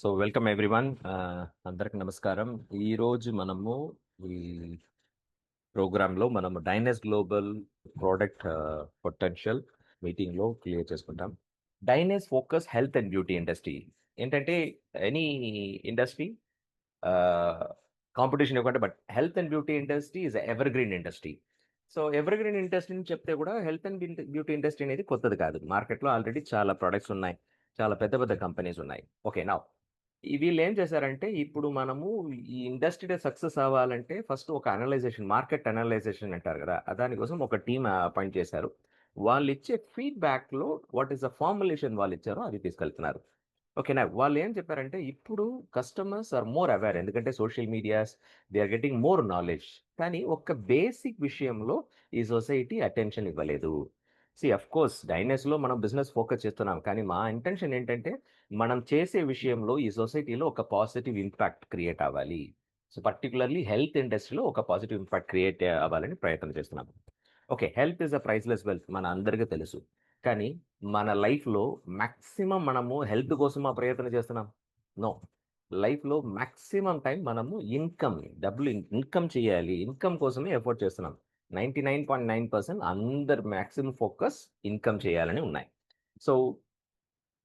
So welcome everyone. అందరికి నమస్కారం. ఈరోజు మనము ఈ ప్రోగ్రాంలో మనము డైనస్ గ్లోబల్ ప్రోడక్ట్ పొటెన్షియల్ మీటింగ్లో క్లియర్ చేసుకుంటాం. డైనస్ focus health and beauty industry ఏంటంటే ఎనీ ఇండస్ట్రీ కాంపిటీషన్ ఇవ్వకండి, but health and beauty industry is evergreen industry. So evergreen industry చెప్తే కూడా హెల్త్ అండ్ బ్యూటీ ఇండస్ట్రీ అనేది కొత్తది కాదు. మార్కెట్లో ఆల్రెడీ చాలా ప్రొడక్ట్స్ ఉన్నాయి, చాలా పెద్ద పెద్ద కంపెనీస్ ఉన్నాయి. ఓకే, నా వీళ్ళు ఏం చేశారంటే ఇప్పుడు మనము ఈ ఇండస్ట్రీ సక్సెస్ అవ్వాలంటే ఫస్ట్ ఒక అనలైజేషన్, మార్కెట్ అనలైజేషన్ అంటారు కదా, దానికోసం ఒక టీమ్ అపాయింట్ చేశారు. వాళ్ళు ఇచ్చే ఫీడ్బ్యాక్లో వాట్ ఈస్ ద ఫార్ములేషన్ వాళ్ళు ఇచ్చారో అది తీసుకెళ్తున్నారు. ఓకేనా, వాళ్ళు ఏం చెప్పారంటే ఇప్పుడు కస్టమర్స్ ఆర్ మోర్ అవేర్, ఎందుకంటే social medias they are getting more knowledge. కానీ ఒక బేసిక్ విషయంలో ఈ సొసైటీ అటెన్షన్ ఇవ్వలేదు. అఫ్ కోర్స్ డైనెస్లో మనం బిజినెస్ ఫోకస్ చేస్తున్నాం, కానీ మా ఇంటెన్షన్ ఏంటంటే మనం చేసే విషయంలో ఈ సొసైటీలో ఒక పాజిటివ్ ఇంపాక్ట్ క్రియేట్ అవ్వాలి. సో పర్టికులర్లీ హెల్త్ ఇండస్ట్రీలో ఒక పాజిటివ్ ఇంపాక్ట్ క్రియేట్ అవ్వాలని ప్రయత్నం చేస్తున్నాం. Okay, health is a priceless wealth మన అందరికీ తెలుసు. కానీ మన లైఫ్లో మ్యాక్సిమం మనము హెల్త్ కోసమా ప్రయత్నం చేస్తున్నాం? నో. లైఫ్లో మ్యాక్సిమం టైం మనము డబ్బులు ఇన్కమ్ చేయాలి, ఇన్కమ్ కోసమే ఎఫర్ట్ చేస్తున్నాం. 99.9% అందరు మ్యాక్సిమం ఫోకస్ ఇన్కమ్ చేయాలని ఉన్నాయి. సో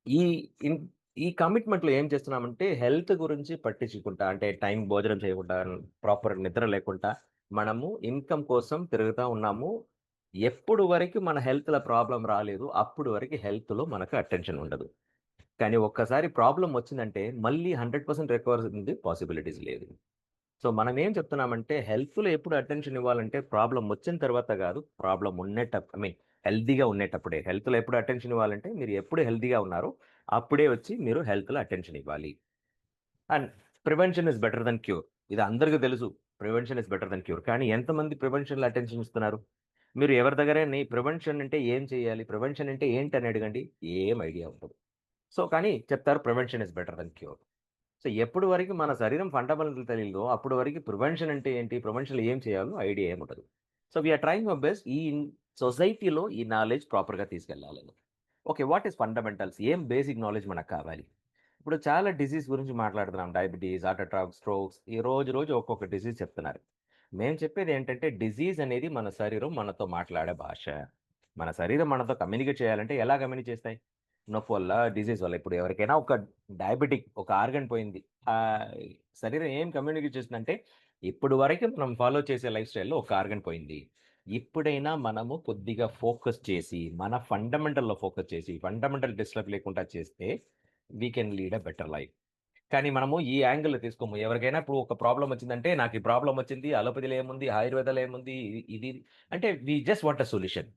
ఈ ఇన్ ఈ కమిట్మెంట్‌లో ఏం చేస్తున్నామంటే హెల్త్ గురించి పట్టించుకుంటా, అంటే టైం భోజనం చేయకుండా, ప్రాపర్ నిద్ర లేకుండా మనము ఇన్కమ్ కోసం తిరుగుతా ఉన్నాము. ఎప్పుడు వరకు మన హెల్త్‌లో ప్రాబ్లమ్ రాలేదు, అప్పుడు వరకు హెల్త్‌లో మనకు అటెన్షన్ ఉండదు. కానీ ఒక్కసారి ప్రాబ్లమ్ వచ్చిందంటే మళ్ళీ 100% రికవర్ ఉంది పాసిబిలిటీస్ లేదు. సో మనం ఏం చెప్తున్నామంటే హెల్త్‌లో ఎప్పుడు అటెన్షన్ ఇవ్వాలంటే ప్రాబ్లమ్ వచ్చిన తర్వాత కాదు, ప్రాబ్లమ్ హెల్తీగా ఉండేటప్పుడే. హెల్త్‌లో ఎప్పుడు అటెన్షన్ ఇవ్వాలంటే మీరు ఎప్పుడు హెల్తీగా ఉన్నారో అప్పుడే వచ్చి మీరు హెల్త్‌లో అటెన్షన్ ఇవ్వాలి. And prevention is better than cure. ఇది అందరికీ తెలుసు. Prevention is better than cure. కానీ ఎంతమంది ప్రివెన్షన్‌లో అటెన్షన్ ఇస్తున్నారు? మీరు ఎవరి దగ్గరైనా ప్రివెన్షన్ అంటే ఏం చేయాలి? ప్రివెన్షన్ అంటే ఏంటని అడగండి. ఏం ఐడియా ఉండదు. సో కానీ చెప్తారు prevention is better than cure. So ఎప్పటి వరకు మన శరీరం ఫండమెంటల్ తెలియదో అప్పటి వరకు ప్రివెన్షన్ అంటే ఏంటి? ప్రివెన్షన్‌లో ఏం చేయాలో ఐడియా ఏముండదు. So we are trying our best ఈ సొసైటీలో ఈ నాలెడ్జ్ ప్రాపర్‌గా తీసుకెళ్ళాలని. Okay, what is fundamentals? ఏం బేసిక్ నాలెడ్జ్ మనకు కావాలి? ఇప్పుడు చాలా డిసీజ్ గురించి మాట్లాడుతున్నాం. డయాబెటిస్, హార్ట్ అటాక్, స్ట్రోక్స్, ఈ రోజు రోజు ఒక్కొక్క డిసీజ్ చెప్తున్నారు. మేము చెప్పేది ఏంటంటే డిసీజ్ అనేది మన శరీరం మనతో మాట్లాడే భాష. మన శరీరం మనతో కమ్యూనికేట్ చేయాలంటే ఎలా కమ్యూనికేట్ చేస్తాయి? నొప్పి వల్ల, డిసీజ్ వల్ల. ఇప్పుడు ఎవరికైనా ఒక డయాబెటిక్ ఒక ఆర్గాన్ పోయింది. శరీరం ఏం కమ్యూనికేట్ చేస్తుందంటే ఇప్పుడు వరకు మనం ఫాలో చేసే లైఫ్ స్టైల్‌లో ఒక ఆర్గాన్ పోయింది. ఇప్పుడైనా మనము కొద్దిగా ఫోకస్ చేసి, మన ఫండమెంటల్‌లో ఫోకస్ చేసి, ఫండమెంటల్ డిస్టర్బ్ లేకుండా చేస్తే we can lead a better life. కానీ మనము ఈ యాంగిల్‌లో తీసుకోము. ఎవరికైనా ఇప్పుడు ఒక ప్రాబ్లమ్ వచ్చిందంటే, నాకు ఈ ప్రాబ్లమ్ వచ్చింది. అలోపతిలో ఏముంది? ఆయుర్వేదాలో ఏముంది? ఇది అంటే we just want a solution.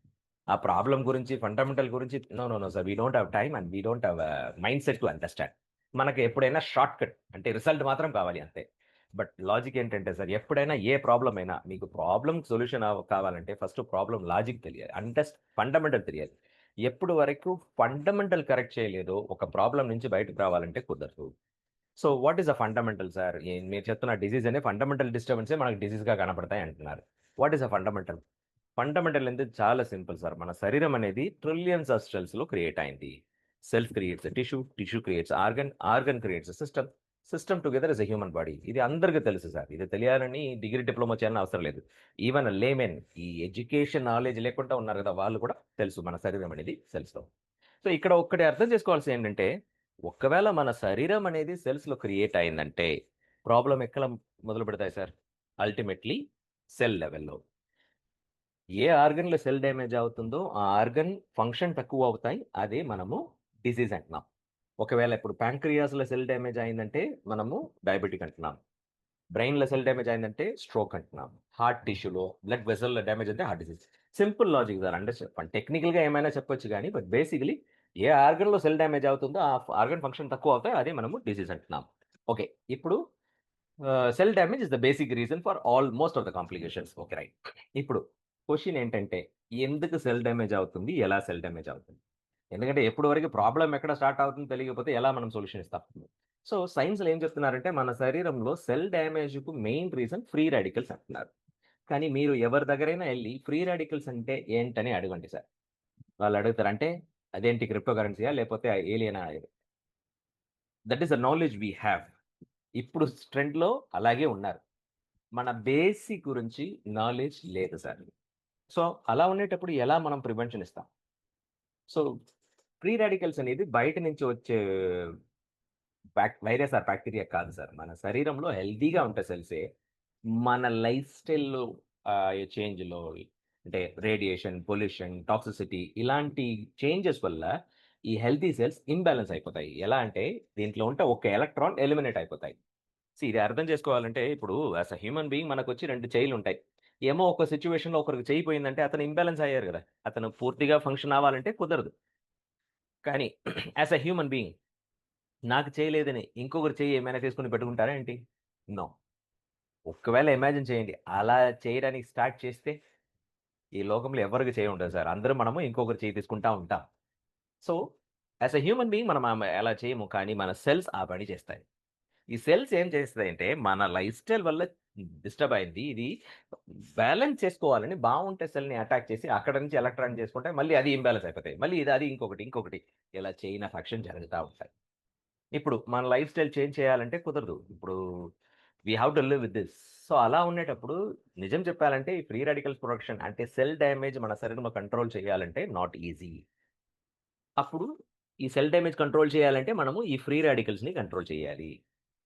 ఆ ప్రాబ్లమ్ గురించి, ఫండమెంటల్ గురించి no, no, no sir. We don't have time and we don't have mindset to understand. మనకు ఎప్పుడైనా షార్ట్ కట్ అంటే రిజల్ట్ మాత్రం కావాలి అంతే. బట్ లాజిక్ ఏంటంటే సార్, ఎప్పుడైనా ఏ ప్రాబ్లమ్ అయినా మీకు ప్రాబ్లమ్ సొల్యూషన్ కావాలంటే ఫస్ట్ ప్రాబ్లమ్ లాజిక్ తెలియాలి. ఫండమెంటల్ తెలియాలి. ఎప్పుడు వరకు ఫండమెంటల్ కరెక్ట్ చేయలేదో ఒక ప్రాబ్లమ్ నుంచి బయటకు రావాలంటే కుదరదు. So what is the fundamental sir? మీరు చెప్తున్న డిసీజ్ అనే ఫండమెంటల్ డిస్టర్బెన్సే మనకు డిసీజ్‌గా కనపడతాయి అంటున్నారు. What is the fundamental? Fundamental అంటే చాలా సింపుల్ సార్. మన శరీరం అనేది ట్రిలియన్స్ ఆఫ్ సెల్స్‌లో క్రియేట్ అయింది. Self creates tissue, tissue creates organ, organ creates system, system together is a human body. ఇది అందరికీ తెలుసు సార్. ఇది తెలియాలని డిగ్రీ, డిప్లొమా చేయాలని అవసరం లేదు. ఈవెన్ లేమెన్ ఈ ఎడ్యుకేషన్ నాలెడ్జ్ లేకుండా ఉన్నారు కదా! వాళ్ళు కూడా తెలుసు మన శరీరం అనేది సెల్స్‌లో. సో ఇక్కడ ఒక్కటి అర్థం చేసుకోవాల్సింది ఏంటంటే, ఒకవేళ మన శరీరం అనేది సెల్స్‌లో క్రియేట్ అయిందంటే, ప్రాబ్లమ్ ఎక్కడ మొదలుపెడతాయి సార్? అల్టిమేట్‌లీ సెల్ లెవెల్‌లో. ఏ ఆర్గన్‌లో సెల్ డ్యామేజ్ అవుతుందో, ఆ ఆర్గన్ ఫంక్షన్ తక్కువ అవుతాయి. అదే మనము డిసీజ్ అంటున్నాం. ఒకవేళ ఇప్పుడు ప్యాంక్రియాస్‌లో సెల్ డ్యామేజ్ అయిందంటే, మనము డయాబెటిక్ అంటున్నాం. బ్రెయిన్‌లో సెల్ డ్యామేజ్ అయిందంటే స్ట్రోక్ అంటున్నాం. హార్ట్ టిష్యూలో, బ్లడ్ వెసల్‌లో డ్యామేజ్ అంటే heart disease. Simple logic sir. అంటే టెక్నికల్‌గా ఏమైనా చెప్పొచ్చు గానీ, బట్ బేసికల్లీ ఏ ఆర్గన్‌లో సెల్ డ్యామేజ్ అవుతుందో, ఆ ఆర్గన్ ఫంక్షన్ తక్కువ అవుతాయి. అదే మనము డిసీజ్ అంటున్నాం. ఓకే. ఇప్పుడు cell damage is the basic reason for most of the complications. Okay, right. ఇప్పుడు క్వెషన్ ఏంటంటే, ఎందుకు సెల్ డ్యామేజ్ అవుతుంది? ఎలా సెల్ డ్యామేజ్ అవుతుంది? ఎందుకంటే ఎప్పటి వరకు ప్రాబ్లమ్ ఎక్కడ స్టార్ట్ అవుతుందో తెలియకపోతే ఎలా మనం సొల్యూషన్ ఇస్తాం? సో సైన్స్‌లో ఏం చెప్తున్నారంటే మన శరీరంలో సెల్ డ్యామేజ్‌కు మెయిన్ రీజన్ ఫ్రీ రాడికల్స్ అంటున్నారు. కానీ మీరు ఎవరి దగ్గరైనా ఎళ్లి ఫ్రీ రాడికల్స్ అంటే ఏంటని అడగండి సార్. వాళ్ళు అడుగుతారు అంటే అదేంటి క్రిప్టో కరెన్సీయా? లేకపోతే ఏలియనా? That is the knowledge we have. ఇప్పుడు ట్రెండ్‌లో అలాగే ఉన్నారు. మన బేసిక్ గురించి నాలెడ్జ్ లేదు సార్. సో, అలా ఉండేటప్పుడు ఎలా మనం ప్రివెన్షన్ ఇస్తాం? సో, ఫ్రీ రాడికల్స్ అనేది బయట నుంచి వచ్చే వైరస్ ఆర్ బాక్టీరియా కాదు సార్. మన శరీరంలో హెల్తీగా ఉంటే సెల్సే మన లైఫ్ స్టైల్‌లో చేంజ్‌లో అంటే రేడియేషన్, పొల్యూషన్, టాక్సిసిటీ ఇలాంటి చేంజెస్ వల్ల ఈ హెల్తీ సెల్స్ ఇంబాలెన్స్ అయిపోతాయి. ఎలా అంటే దీంట్లో ఉంటే ఒక ఎలక్ట్రాన్ ఎలిమినేట్ అయిపోతాయి. ఇది అర్థం చేసుకోవాలంటే ఇప్పుడు యాస్ ఎ హ్యూమన్ బీయింగ్ మనకొచ్చి 2 చెయ్యిలుంటాయి. ఏమో ఒక సిట్యుయేషన్‌లో ఒకరికి చెయ్యి పోయిందంటే అతను ఇంబాలెన్స్ అయ్యారు గదా! అతను పూర్తిగా ఫంక్షన్ అవ్వాలంటే కుదరదు. కానీ యాస్ ఎ హ్యూమన్ బీయింగ్ నాకు చేయలేదని ఇంకొకరి చెయ్యి ఏమైనా తీసుకొని పెట్టుకుంటారా ఏంటి? నో. ఒక్కవేళ ఇమాజిన్ చేయండి. అలా చేయడానికి స్టార్ట్ చేస్తే ఈ లోకంలో ఎవరికీ చేయి ఉండదు సార్. అందరం మనము ఇంకొకరి చెయ్యి తీసుకుంటా ఉంటాం. So, as a human being మనం అలా చేయము. కానీ మన సెల్స్ ఆ పని చేస్తాయి. ఈ సెల్స్ ఏం చేస్తాయంటే మన లైఫ్ స్టైల్ వల్ల డిస్టర్బ్ అయింది. ఇది బ్యాలెన్స్ చేసుకోవాలని బావుంటే సెల్‌ని అటాక్ చేసి అక్కడి నుంచి ఎలక్ట్రాన్ చేసుకుంటే మళ్ళీ అది ఇంబాలెన్స్ అయిపోతాయి. మళ్ళీ అది ఇంకొకటి ఇలా చైన్ ఆఫ్ యాక్షన్ జరుగుతా ఉంటాయి. ఇప్పుడు మన లైఫ్ స్టైల్ చేంజ్ చేయాలంటే కుదరదు. ఇప్పుడు we have to live with this. So, అలా ఉండేటప్పుడు నిజం చెప్పాలంటే ఈ ఫ్రీ రాడికల్స్ ప్రొడక్షన్ అంటే సెల్ డ్యామేజ్ మన శరీరంలో కంట్రోల్ చేయాలంటే నాట్ ఈజీ. అప్పుడు ఈ సెల్ డ్యామేజ్ కంట్రోల్ చేయాలంటే మనము ఈ ఫ్రీ రాడికల్స్‌ని కంట్రోల్ చేయాలి.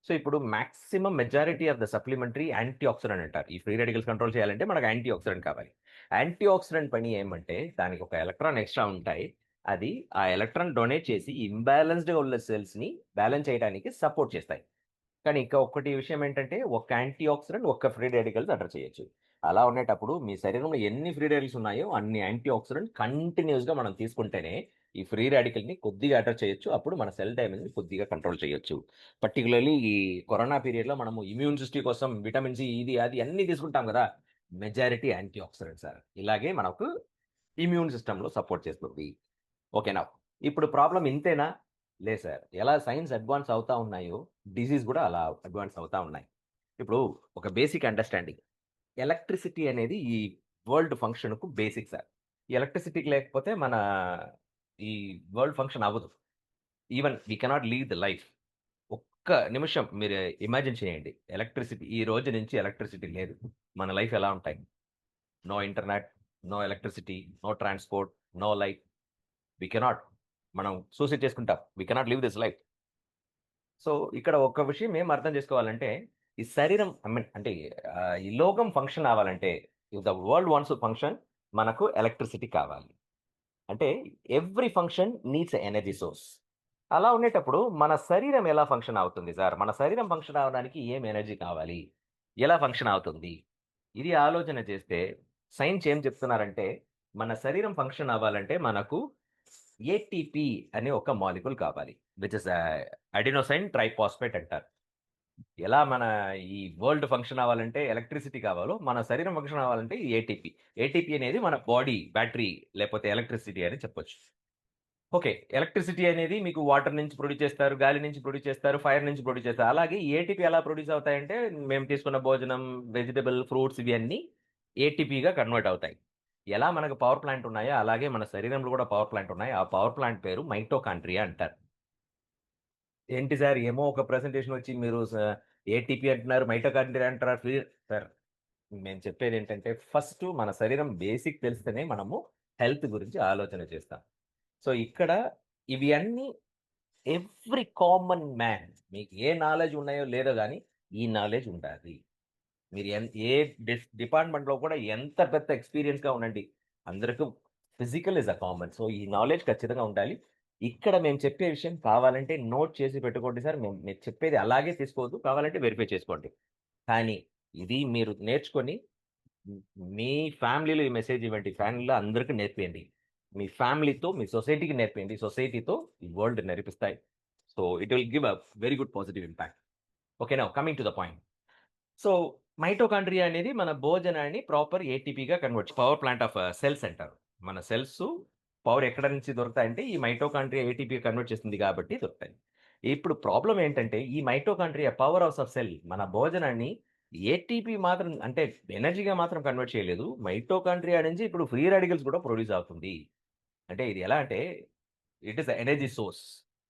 సో, ఇప్పుడు maximum majority of the supplementary anti oxidant అంటారు. ఈ ఫ్రీ రాడికల్స్ కంట్రోల్ చేయాలంటే మనకు యాంటీ ఆక్సిడెంట్ కావాలి. యాంటీ ఆక్సిడెంట్ పని ఏమంటే దానికి ఒక ఎలక్ట్రాన్ ఎక్స్‌ట్రా ఉంటాయి. అది ఆ ఎలక్ట్రాన్ డొనేట్ చేసి ఇంబాలెన్స్‌డ్‌గా ఉన్న సెల్స్‌ని బ్యాలెన్స్ చేయడానికి సపోర్ట్ చేస్తాయి. కానీ ఇంకా ఒక్కటి విషయం ఏంటంటే, ఒక్క యాంటీ ఆక్సిడెంట్, ఒక్క ఫ్రీ రాడికల్స్ అటాక్ చేయొచ్చు. అలా ఉండేటప్పుడు మీ శరీరంలో ఎన్ని ఫ్రీ రాడికల్స్ ఉన్నాయో, అన్ని యాంటీ ఆక్సిడెంట్ కంటిన్యూయస్‌గా మనం తీసుకుంటేనే, ఈ ఫ్రీ రాడికల్‌ని కొద్దిగా అటాక్ చేయొచ్చు. అప్పుడు మన సెల్ డ్యామేజ్‌ని కొద్దిగా కంట్రోల్ చేయొచ్చు. పర్టిక్యులర్‌లీ ఈ కరోనా పీరియడ్‌లో మనము ఇమ్యూన్ సిస్టమ్ కోసం విటమిన్ సి ఇది, అది అన్నీ తీసుకుంటాం గదా! Majority antioxidants sir. ఇలాగే మనకు ఇమ్యూన్ సిస్టమ్‌లో సపోర్ట్ చేస్తుంది. ఓకేనా. ఇప్పుడు ప్రాబ్లమ్ ఇంతేనా? లేదు సార్. ఎలా సైన్స్ అడ్వాన్స్ అవుతా ఉన్నాయో, డిసీజ్ గూడా అలా అడ్వాన్స్ అవుతా ఉన్నాయి. ఇప్పుడు ఒక బేసిక్ అండర్‌స్టాండింగ్. ఎలక్ట్రిసిటీ అనేది ఈ వరల్డ్ ఫంక్షన్‌కు బేసిక్ సార్. ఈ ఎలక్ట్రిసిటీ లేకపోతే మన ఈ వరల్డ్ ఫంక్షన్ అవ్వదు. Even we cannot leave the life. ఒక్క నిమిషం మీరు ఇమాజిన్ చేయండి. ఎలక్ట్రిసిటీ ఈ రోజు నుంచి ఎలక్ట్రిసిటీ లేదు. మన లైఫ్ ఎలా ఉంటాయి? No internet, no electricity, no transport, no light. We cannot. మనం సూసైడ్ చేసుకుంటాం. We cannot live this life. So, ఇక్కడ ఒక విషయం ఏం అర్థం చేసుకోవాలంటే, ఈ శరీరం ఐ మీన్ అంటే ఈ లోకం ఫంక్షన్ అవ్వాలంటే, if the world wants to function మనకు ఎలక్ట్రిసిటీ కావాలి. అంటే every function needs a energy source. అలా ఉండేటప్పుడు మన శరీరం ఎలా ఫంక్షన్ అవుతుంది సార్? మన శరీరం ఫంక్షన్ అవ్వడానికి ఏం ఎనర్జీ కావాలి? ఎలా ఫంక్షన్ అవుతుంది? ఇది ఆలోచన చేస్తే సైన్స్ ఏం చెప్తున్నారంటే, మన శరీరం ఫంక్షన్ అవ్వాలంటే మనకు ఏటీపీ అనే ఒక మాలిక్యూల్ కావాలి. విచ్ ఇస్ అడినోసైన్ ట్రైఫాస్ఫేట్ అంటారు. ఎలా మన ఈ వరల్డ్ ఫంక్షన్ అవ్వాలంటే ఎలక్ట్రిసిటీ కావాలో, మన శరీరం ఫంక్షన్ అవ్వాలంటే ఈ ఏటీపీ. ఏటీపీ అనేది మన బాడీ బ్యాటరీ లేకపోతే ఎలక్ట్రిసిటీ అని చెప్పొచ్చు. ఓకే. ఎలక్ట్రిసిటీ అనేది మీకు వాటర్ నుంచి ప్రొడ్యూస్ చేస్తారు, గాలి నుంచి ప్రొడ్యూస్ చేస్తారు, ఫైర్ నుంచి ప్రొడ్యూస్ చేస్తారు. అలాగే ఈ ఏటీపీ ఎలా ప్రొడ్యూస్ అవుతాయంటే, మేము తీసుకున్న భోజనం, వెజిటబుల్, ఫ్రూట్స్ ఇవి అన్నీ ఏటీపీగా కన్వర్ట్ అవుతాయి. ఎలా మనకు పవర్ ప్లాంట్ ఉన్నాయో, అలాగే మన శరీరంలో కూడా పవర్ ప్లాంట్ ఉన్నాయి. ఆ పవర్ ప్లాంట్ పేరు మైటోకాండ్రియా అంటారు. ఏంటి సార్ ఏమో ఒక ప్రెజెంటేషన్ వచ్చి మీరు ఏటీపీ అంటున్నారు, మైటోకాండ్రియా అంటారు. సార్ మేము చెప్పేదేంటంటే, ఫస్ట్ మన శరీరం బేసిక్ తెలిస్తేనే మనము హెల్త్ గురించి ఆలోచన చేస్తాం. సో, ఇక్కడ ఇవి అన్నీ ఎవ్రి కామన్ మ్యాన్ మీకు ఏ నాలెడ్జ్ ఉన్నాయో లేదో గానీ, ఈ నాలెడ్జ్ ఉండాలి. మీరు ఏ డిపార్ట్‌మెంట్‌లో కూడా ఎంత పెద్ద ఎక్స్‌పీరియన్స్‌గా ఉండండి. అందరికి ఫిజికల్ ఈస్ కామన్. సో, ఈ నాలెడ్జ్ ఖచ్చితంగా ఉండాలి. ఇక్కడ మేము చెప్పే విషయం కావాలంటే నోట్ చేసి పెట్టుకోండి సార్. మీరు చెప్పేది అలాగే తీసుకోవద్దు. కావాలంటే వెరిఫై చేసుకోండి. కానీ ఇది మీరు నేర్చుకొని హ్మ్. మీ ఫ్యామిలీలో ఈ మెసేజ్ ఇవ్వండి. ఫ్యామిలీలో అందరికి నేర్పియండి. మీ ఫ్యామిలీతో, మీ సొసైటీకి నేర్పియండి. సొసైటీతో ఈ వరల్డ్ నేర్పిస్తాయి. So, it will give a very good positive impact. Okay. Now coming to the point. So, mitochondria అనేది మన భోజనాన్ని ప్రాపర్ ఏటీపీగా convert power plant of cells అంటారు. మన సెల్స్ పవర్ ఎక్కడ నుంచి దొరుకుతాయంటే ఈ మైటోకాండ్రియా ఏటీపీగా కన్వర్ట్ చేస్తుంది కాబట్టి దొరుకుతాయి. ఇప్పుడు ప్రాబ్లమ్ ఏంటంటే ఈ mitochondria power house of cell మన భోజనాన్ని ఏటీపీ మాత్రం అంటే ఎనర్జీగా మాత్రం కన్వర్ట్ చేయలేదు. మైటోకాండ్రియా నుంచి ఇప్పుడు ఫ్రీ రాడికల్స్ కూడా ప్రొడ్యూస్ అవుతుంది. అంటే ఇది ఎలా అంటే ఇట్ ఈస్ ఎనర్జీ సోర్స్.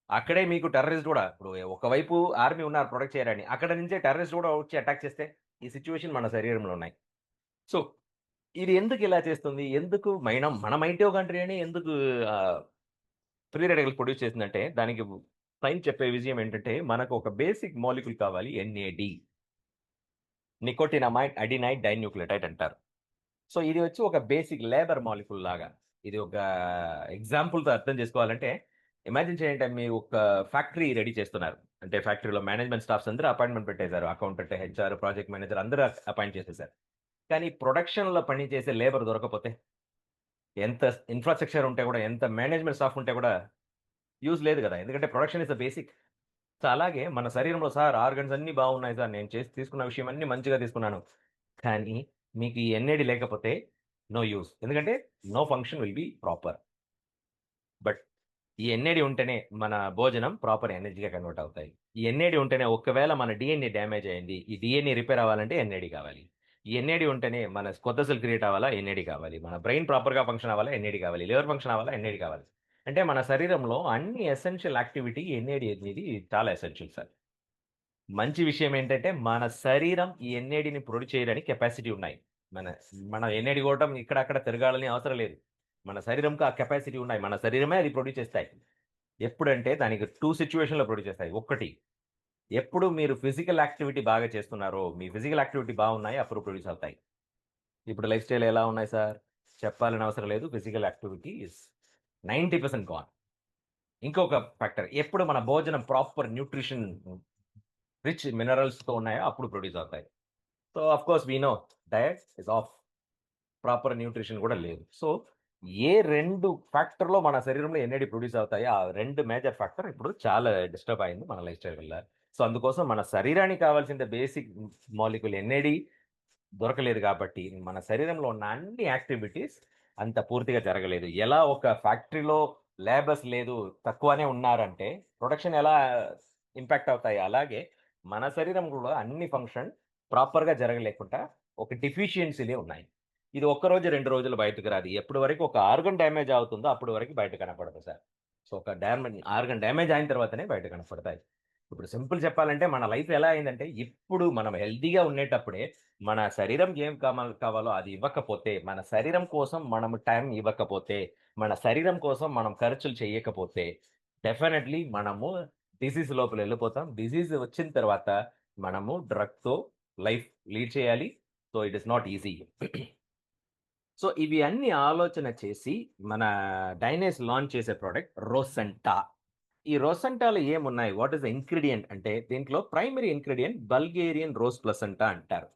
అక్కడే మీకు టెర్రరిస్ట్ గూడా ఇప్పుడు ఒకవైపు ఆర్మీ ఉన్నారు ప్రొటెక్ట్ చేయరని. అక్కడ నుంచే టెర్రరిస్ట్ గూడా వచ్చి అటాక్ చేస్తే, ఈ సిట్యుయేషన్ మన శరీరంలో ఉన్నాయి. సో, ఇది ఎందుకు ఇలా చేస్తుంది? ఎందుకు మన మైటోకాండ్రియానే ఎందుకు ఆహ్, ఫ్రీ రాడికల్స్ ప్రొడ్యూస్ చేసిందంటే, దానికి సైన్స్ చెప్పే విషయం ఏంటంటే, మనకు ఒక బేసిక్ మాలిక్యూల్ కావాలి ఎన్ఏడి. నికోటినమైడ్ అడినైడ్ డైన్యూక్లియోటైడ్ అంటారు. సో, ఇది వచ్చి ఒక బేసిక్ లేబర్ మాలిక్యూల్ లాగా. ఇది ఒక ఎగ్జాంపుల్‌తో అర్థం చేసుకోవాలంటే, ఇమాజిన్ చేయండి మీరు ఒక ఫ్యాక్టరీ రెడీ చేస్తున్నారు. అంటే ఫ్యాక్టరీలో మేనేజ్మెంట్ స్టాఫ్స్ అందరూ అపాయింట్‌మెంట్ పెట్టేసారు. అకౌంటెంట్, హెచ్ఆర్, ప్రాజెక్ట్ మేనేజర్ అందరూ అపాయింట్ చేసేసారు. కానీ ప్రొడక్షన్‌లో పని చేసే లేబర్ దొరకకపోతే, ఎంత ఇన్‌ఫ్రాస్ట్రక్చర్ ఉంటే కూడా, ఎంత మేనేజ్మెంట్ స్టాఫ్ ఉంటే కూడా యూజ్ లేదు గదా! ఎందుకంటే production is the basic. So, అలాగే మన శరీరంలో సార్ ఆర్గాన్స్ అన్నీ బాగున్నాయి సార్. నేను చేసి తీసుకున్న విషయం అన్నీ మంచిగా తీసుకున్నాను. కానీ మీకు ఈ ఎన్ఏడి లేకపోతే నో యూజ్. ఎందుకంటే no function will be proper. But ఈ ఎన్ఏడి ఉంటేనే మన భోజనం ప్రాపర్ ఎనర్జీగా కన్వర్ట్ అవుతాయి. ఈ ఎన్ఏడి ఉంటేనే ఒకవేళ మన డీఎన్ఏ డ్యామేజ్ అయింది. ఈ డీఎన్ఏ రిపేర్ అవ్వాలంటే ఎన్ఏడి కావాలి. ఈ ఎన్ఏడి ఉంటేనే మన కొత్త సెల్ క్రియేట్ అవ్వాలా ఎన్ఏడి కావాలి. మన బ్రెయిన్ ప్రాపర్‌గా ఫంక్షన్ అవ్వాలా ఎన్ఏడి కావాలి. లివర్ ఫంక్షన్ అవ్వాలా ఎన్ఏడి కావాలి. అంటే మన శరీరంలో అన్ని ఎసెన్షియల్ యాక్టివిటీ ఎన్ఏడి అనేది చాలా ఎసెన్షియల్ సార్. మంచి విషయం ఏంటంటే, మన శరీరం ఈ ఎన్ఏడిని ప్రొడ్యూస్ చేయడానికి కెపాసిటీ ఉన్నాయి. మన మన ఎన్ఏడి గొట్టం ఇక్కడ, అక్కడ తిరగాలని అవసరం లేదు. మన శరీరంకి ఆ కెపాసిటీ ఉన్నాయి. మన శరీరమే అది ప్రొడ్యూస్ చేస్తాయి. ఎప్పుడంటే దానికి 2 సిట్యుయేషన్‌లో ప్రొడ్యూస్ చేస్తాయి. ఒకటి, ఎప్పుడు మీరు ఫిజికల్ యాక్టివిటీ బాగా చేస్తున్నారో, మీ ఫిజికల్ యాక్టివిటీ బాగున్నాయి అప్పుడు ప్రొడ్యూస్ అవుతాయి. ఇప్పుడు లైఫ్ స్టైల్ ఎలా ఉన్నాయి సార్? చెప్పాలని అవసరం లేదు. Physical activity is 90% gone. ఇంకొక ఫ్యాక్టర్, ఎప్పుడు మన భోజనం ప్రాపర్ న్యూట్రిషన్ రిచ్ మినరల్స్‌తో ఉన్నాయో అప్పుడు ప్రొడ్యూస్ అవుతాయి. So, of course we know diet is off. Proper nutrition గూడా లేదు. సో, ఏ 2 ఫ్యాక్టర్‌లో మన శరీరంలో ఎన్ఏడి ప్రొడ్యూస్ అవుతాయో, ఆ 2 మేజర్ ఫ్యాక్టర్ ఇప్పుడు చాలా డిస్టర్బ్ అయింది మన లైఫ్ స్టైల్ వల్ల. సో, అందుకోసం మన శరీరానికి కావాల్సిన బేసిక్ మాలిక్యూల్ ఎన్ఏడి దొరకలేదు గాబట్టి, మన శరీరంలో ఉన్న అన్ని యాక్టివిటీస్ అంత పూర్తిగా జరగలేదు. ఎలా ఒక ఫ్యాక్టరీలో లేబర్స్ లేదు, తక్కువనే ఉన్నారంటే, ప్రొడక్షన్ ఎలా ఇంపాక్ట్ అవుతాయి, అలాగే మన శరీరం గూడా అన్ని ఫంక్షన్ ప్రాపర్‌గా జరగలేకుండా ఒక డెఫిషియన్సీ‌లే ఉన్నాయి. ఇది ఒక్కరోజు, 2 రోజులు బయటకి రాదు. ఎప్పటి వరకు ఒక ఆర్గన్ డ్యామేజ్ అవుతుందో అప్పటి వరకు బయట కనపడదు సార్. సో, ఒక ఆర్గన్ డ్యామేజ్ అయిన తర్వాతనే బయట కనపడతాయి. ఇప్పుడు సింపుల్ చెప్పాలంటే మన లైఫ్ ఎలా అయిందంటే, ఇప్పుడు మనం హెల్తీగా ఉండేటప్పుడే మన శరీరం ఏం కావాలో అది ఇవ్వకపోతే, మన శరీరం కోసం మనం టైం ఇవ్వకపోతే, మన శరీరం కోసం మనం ఖర్చులు చేయకపోతే, డెఫినైట్‌లీ మనము డిసీజ్ లోపలెళ్ళిపోతాం. డిసీజ్ వచ్చిన తర్వాత మనము డ్రగ్‌తో లైఫ్ లీడ్ చేయాలి. So, it is not easy. So, ఇవి అన్నీ ఆలోచన చేసి మన డైనేస్ లాంచ్ చేసే ప్రొడక్ట్ రోసంటా. ఈ రోసంటాలో ఏమున్నాయి? వాట్ ఈస్ ద ఇంగ్రీడియెంట్ అంటే దీంట్లో primary ingredient Bulgarian rose placenta అంటారు.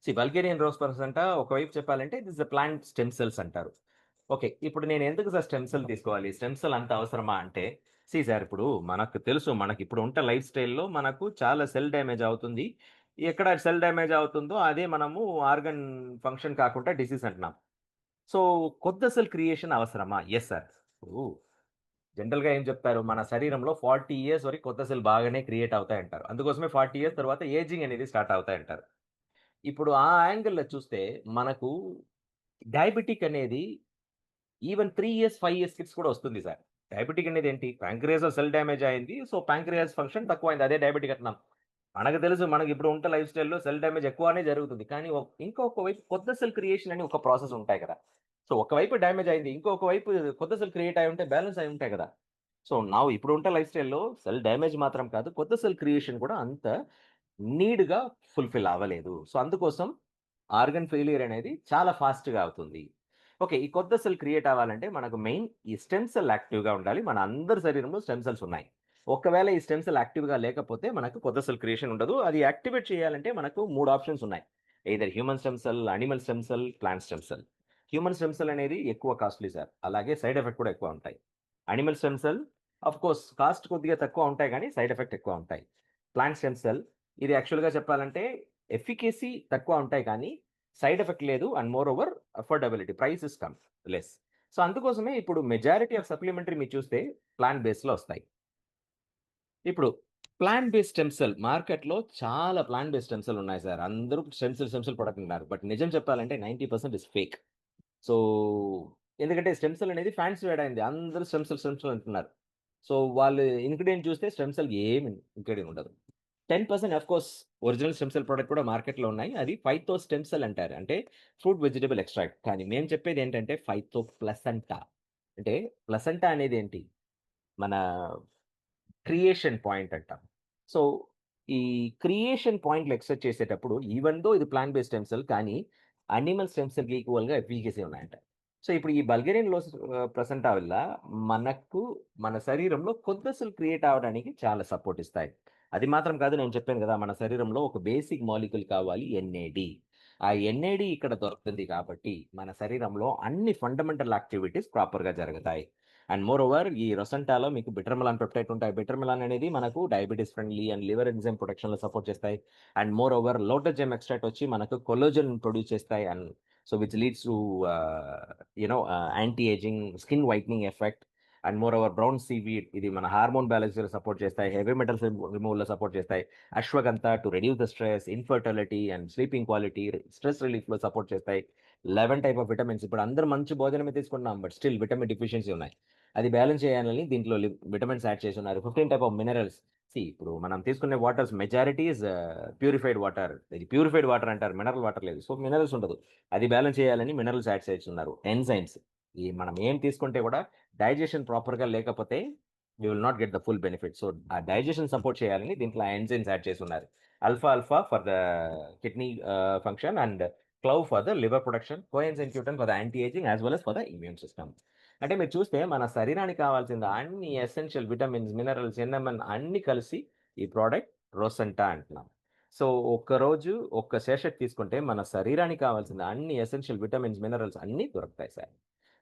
బల్గేరియన్ రోస్ ప్లసెంటా ఒకవైపు చెప్పాలంటే this the plant stem cells అంటారు. ఓకే. ఇప్పుడు నేను ఎందుకు సార్ స్టెమ్ సెల్ తీసుకోవాలి? స్టెమ్ సెల్ అంత అవసరమా అంటే, సార్ ఇప్పుడు మనకు తెలుసు మనకిప్పుడు ఉంటే లైఫ్ స్టైల్‌లో మనకు చాలా సెల్ డ్యామేజ్ అవుతుంది. ఎక్కడ సెల్ డ్యామేజ్ అవుతుందో అదే మనము ఆర్గన్ ఫంక్షన్ కాకుండా డిసీజ్ అంటున్నాం. సో, కొత్త సెల్ క్రియేషన్ అవసరమా? Yes sir. ఇప్పుడు జనరల్‌గా ఏం చెప్తారు? మన శరీరంలో 40 ఇయర్స్ వరకు కొత్త సెల్ బాగానే క్రియేట్ అవుతాయంటారు. అందుకోసమే 40 ఇయర్స్ తర్వాత ఏజింగ్ అనేది స్టార్ట్ అవుతాయంటారు. ఇప్పుడు ఆ యాంగిల్‌లో చూస్తే మనకు డయాబెటిక్ అనేది ఈవెన్ 3 ఇయర్స్, 5 ఇయర్స్ కిడ్స్ కూడా వస్తుంది సార్. డయాబెటిక్ అనేది ఏంటి? పాంక్రియాస్‌లో సెల్ డ్యామేజ్ అయింది. సో, పాంక్రియాస్ ఫంక్షన్ తక్కువైంది. అదే డయాబెటిక్ అంటున్నాం. మనకు తెలుసు మనకిప్పుడు ఉంటే లైఫ్ స్టైల్‌లో సెల్ డ్యామేజ్ ఎక్కువనే జరుగుతుంది. కానీ ఇంకొక వైపు కొత్త సెల్ క్రియేషన్ అని ఒక ప్రాసెస్ ఉంటాయి కదా! సో, ఒకవైపు డ్యామేజ్ అయింది. ఇంకొక వైపు కొత్త సెల్ క్రియేట్ అయ్యి ఉంటే బ్యాలెన్స్ అయ్యి ఉంటాయి కదా! సో, నౌ ఇప్పుడు ఉంటే లైఫ్ స్టైల్‌లో సెల్ డ్యామేజ్ మాత్రం కాదు. కొత్త సెల్ క్రియేషన్ కూడా అంత నీడ్‌గా ఫుల్‌ఫిల్ అవ్వలేదు. సో, అందుకోసం ఆర్గన్ ఫెయిల్యూర్ అనేది చాలా ఫాస్ట్‌గా అవుతుంది. ఓకే. ఈ కొత్త సెల్ క్రియేట్ అవ్వాలంటే మనకు మెయిన్ ఈ స్టెమ్ సెల్ యాక్టివ్‌గా ఉండాలి. మన అందరి శరీరంలో స్టెమ్ సెల్స్ ఉన్నాయి. ఒకవేళ ఈ స్టెమ్ సెల్ యాక్టివ్‌గా లేకపోతే మనకు కొత్త సెల్ క్రియేషన్ ఉండదు. అది యాక్టివేట్ చేయాలంటే మనకు 3 ఆప్షన్స్ ఉన్నాయి. Either human stem cell, animal stem cell, plant stem cell. Human stem cell అనేది ఎక్కువ కాస్ట్‌లీ సార్. అలాగే సైడ్ ఎఫెక్ట్ కూడా ఎక్కువ ఉంటాయి. Animal stem cell of course cost కొద్దిగా తక్కువ ఉంటాయి గానీ సైడ్ ఎఫెక్ట్ ఎక్కువ ఉంటాయి. ప్లాంట్ స్టెమ్ సెల్ ఇది యాక్చువల్‌గా చెప్పాలంటే ఎఫికసీ తక్కువ ఉంటాయి కానీ సైడ్ ఎఫెక్ట్ లేదు. And more over affordability price is less. So, అందుకోసమే ఇప్పుడు మెజారిటీ ఆఫ్ సప్లిమెంటరీ మీరు చూస్తే ప్లాంట్ బేస్‌లో వస్తాయి. ఇప్పుడు ప్లాంట్ బేస్డ్ స్టెమ్ సెల్ మార్కెట్‌లో చాలా ప్లాంట్ బేస్డ్ స్టెమ్ సెల్ ఉన్నాయి సార్. అందరూ స్టెమ్ సెల్ ప్రొడక్ట్ అంటున్నారు. బట్ నిజం చెప్పాలంటే 90% ఇస్ ఫేక్. సో, ఎందుకంటే స్టెమ్ సెల్ అనేది ఫ్యాన్సీ వర్డ్ అయింది. అందరూ స్టెమ్ సెల్ అంటున్నారు. సో వాళ్ళు ఇంగ్రీడియంట్ చూస్తే స్టెమ్ సెల్ ఏమి ఇంగ్రీడియంట్ ఉండదు. 10% of course original stem cell product కూడా మార్కెట్‌లో ఉన్నాయి. అది ఫైతో స్టెమ్ సెల్ అంటారు. అంటే ఫ్రూట్ వెజిటబుల్ ఎక్స్ట్రాక్ట్. కానీ మేము చెప్పేది ఏంటంటే ఫైతో ప్లసెంటా. అంటే ప్లసెంటా అనేది ఏంటి? మన క్రియేషన్ పాయింట్ అంటాం. సో, ఈ క్రియేషన్ పాయింట్లు ఎక్స్‌ట్రాక్ట్ చేసేటప్పుడు ఈవెన్ దో ఇది ప్లాంట్ బేస్డ్ స్టెమ్ సెల్ కానీ యానిమల్ స్టెమ్ సెల్‌కి ఈక్వల్‌గా ఎఫికసీ ఉన్నాయంట. సో, ఇప్పుడు ఈ బల్గేరియన్ ప్లసెంటా వల్ల మనకు మన శరీరంలో కొత్త సెల్ క్రియేట్ అవ్వడానికి చాలా సపోర్ట్ ఇస్తాయి. అది మాత్రం కాదు, నేను చెప్పాను కదా! మన శరీరంలో ఒక బేసిక్ మాలిక్యూల్ కావాలి ఎన్ఏడి. ఆ ఎన్ఏడి ఇక్కడ దొరుకుతుంది కాబట్టి మన శరీరంలో అన్ని ఫండమెంటల్ యాక్టివిటీస్ ప్రాపర్‌గా జరుగుతాయి. అండ్ మోర్ ఓవర్ ఈ రొసెంటాలో మీకు బిటర్మిలాన్ పెప్టైడ్ ఉంటాయి. బిటర్మిలాన్ అనేది మనకు diabetes friendly and liver enzyme ప్రొటెక్షన్‌లో సపోర్ట్ చేస్తాయి. And moreover lotus germ extract వచ్చి మనకు కొల్లాజెన్ ప్రొడ్యూస్ చేస్తాయి. And so which leads to anti ageing, skin whitening effect. And moreover brown seaweed ఇది మన హార్మోన్ బ్యాలెన్స్‌లో సపోర్ట్ చేస్తాయి. Heavy metals రిమూవల్‌లో సపోర్ట్ చేస్తాయి. Ashwagandha to reduce the stress, infertility and sleeping quality, stress రిలీఫ్‌లో support చేస్తాయి. 11 type of vitamins. ఇప్పుడు అందరూ మంచి భోజనమే తీసుకుంటున్నాం. బట్ స్టిల్ విటమిన్ డెఫిషియన్సీ ఉన్నాయి. అది బ్యాలెన్స్ చేయాలని దీంట్లో విటమిన్స్ యాడ్ చేసున్నారు. 15 టైప్ ఆఫ్ మినరల్స్. ఇప్పుడు మనం తీసుకునే waters majority is purified water. ఇది ప్యూరిఫైడ్ వాటర్ అంటారు. మినరల్ వాటర్ లేదు. సో మినరల్స్ ఉండదు. అది బ్యాలెన్స్ చేయాలని మినరల్స్ యాడ్ చేస్తున్నారు. ఎంజైమ్స్. ఈ మనం ఏం తీసుకుంటే కూడా డైజెషన్ ప్రాపర్‌గా లేకపోతే we will not get the full benefit. So ఆ డైజెషన్ సపోర్ట్ చేయాలని దీంట్లో ఎంజైమ్స్ యాడ్ చేసున్నారు. Alpha alpha for the kidney function and clove for the liver production, coenzyme Q10 for the anti ageing as well as for the immune system. అంటే మీరు చూస్తే మన శరీరానికి కావాల్సిన అన్ని ఎసెన్షియల్ విటమిన్స్, మినరల్స్, ఎన్ఎంఎన్ అన్నీ కలిసి ఈ ప్రోడక్ట్ రోసెంటా అంటున్నాం. సో ఒక్కరోజు ఒక్క సేషెట్ తీసుకుంటే మన శరీరానికి కావాల్సిన అన్ని ఎసెన్షియల్ విటమిన్స్, మినరల్స్ అన్నీ దొరుకుతాయి సార్.